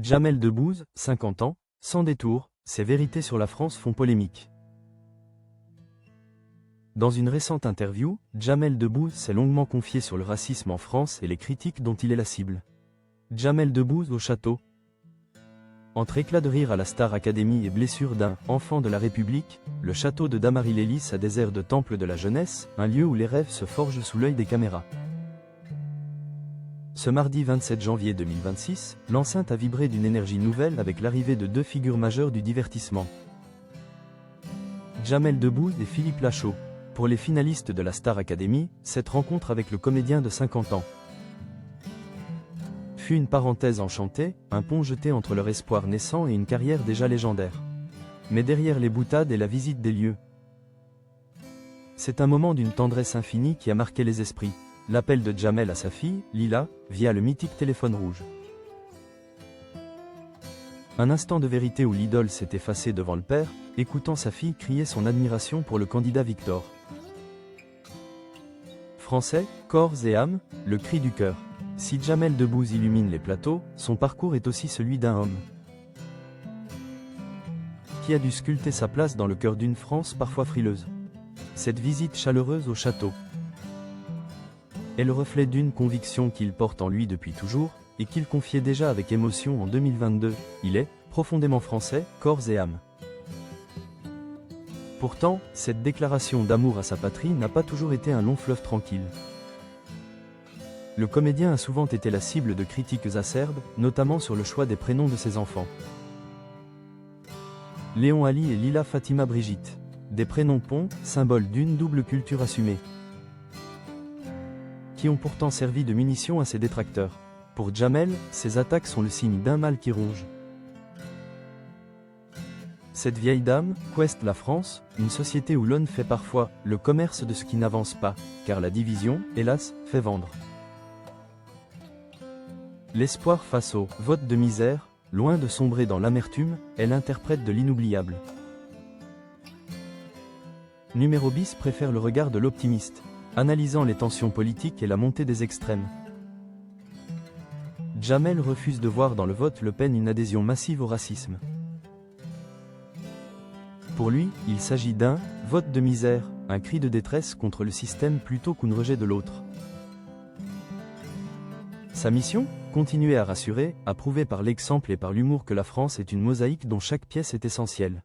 Jamel Debbouze, 50 ans, sans détour, ses vérités sur la France font polémique. Dans une récente interview, Jamel Debbouze s'est longuement confié sur le racisme en France et les critiques dont il est la cible. Jamel Debbouze au château. Entre éclats de rire à la Star Academy et blessure d'un « enfant de la République », le château de Damary-Lélis a des airs de temple de la jeunesse, un lieu où les rêves se forgent sous l'œil des caméras. Ce mardi 27 janvier 2026, l'enceinte a vibré d'une énergie nouvelle avec l'arrivée de deux figures majeures du divertissement. Jamel Debbouze et Philippe Lachaud. Pour les finalistes de la Star Academy, cette rencontre avec le comédien de 50 ans fut une parenthèse enchantée, un pont jeté entre leur espoir naissant et une carrière déjà légendaire. Mais derrière les boutades et la visite des lieux, c'est un moment d'une tendresse infinie qui a marqué les esprits. L'appel de Jamel à sa fille, Lila, via le mythique téléphone rouge. Un instant de vérité où l'idole s'est effacée devant le père, écoutant sa fille crier son admiration pour le candidat Victor. Français, corps et âme, le cri du cœur. Si Jamel Debbouze illumine les plateaux, son parcours est aussi celui d'un homme qui a dû sculpter sa place dans le cœur d'une France parfois frileuse. Cette visite chaleureuse au château est le reflet d'une conviction qu'il porte en lui depuis toujours, et qu'il confiait déjà avec émotion en 2022, il est profondément français, corps et âme. Pourtant, cette déclaration d'amour à sa patrie n'a pas toujours été un long fleuve tranquille. Le comédien a souvent été la cible de critiques acerbes, notamment sur le choix des prénoms de ses enfants. Léon Ali et Lila Fatima Brigitte. Des prénoms ponts, symboles d'une double culture assumée, qui ont pourtant servi de munitions à ses détracteurs. Pour Jamel, ces attaques sont le signe d'un mal qui ronge. Cette vieille dame, qu'est la France, une société où l'on fait parfois le commerce de ce qui n'avance pas, car la division, hélas, fait vendre. L'espoir face au vote de misère, loin de sombrer dans l'amertume, elle interprète de l'inoubliable. Numéro bis préfère le regard de l'optimiste, analysant les tensions politiques et la montée des extrêmes. Jamel refuse de voir dans le vote Le Pen une adhésion massive au racisme. Pour lui, il s'agit d'un « vote de misère », un cri de détresse contre le système plutôt qu'un rejet de l'autre. Sa mission ? Continuer à rassurer, à prouver par l'exemple et par l'humour que la France est une mosaïque dont chaque pièce est essentielle.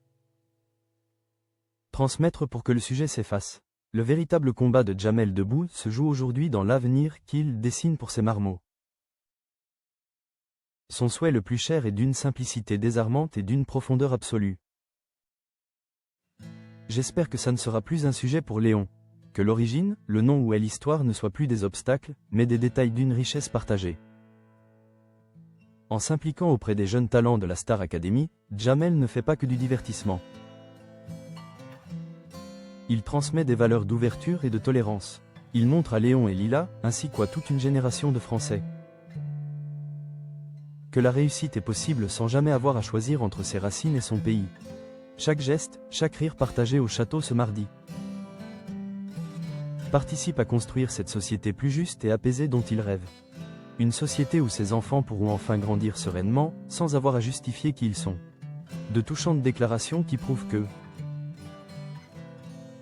Transmettre pour que le sujet s'efface. Le véritable combat de Jamel Debbouze se joue aujourd'hui dans l'avenir qu'il dessine pour ses marmots. Son souhait le plus cher est d'une simplicité désarmante et d'une profondeur absolue. J'espère que ça ne sera plus un sujet pour Léon. Que l'origine, le nom ou l'histoire ne soient plus des obstacles, mais des détails d'une richesse partagée. En s'impliquant auprès des jeunes talents de la Star Academy, Jamel ne fait pas que du divertissement. Il transmet des valeurs d'ouverture et de tolérance. Il montre à Léon et Lila, ainsi qu'à toute une génération de Français, que la réussite est possible sans jamais avoir à choisir entre ses racines et son pays. Chaque geste, chaque rire partagé au château ce mardi participe à construire cette société plus juste et apaisée dont il rêve. Une société où ses enfants pourront enfin grandir sereinement, sans avoir à justifier qui ils sont. De touchantes déclarations qui prouvent que,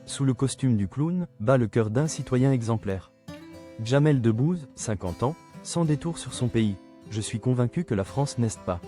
sous le costume du clown, bat le cœur d'un citoyen exemplaire. Jamel Debbouze, 50 ans, sans détour sur son pays. Je suis convaincu que la France n'est pas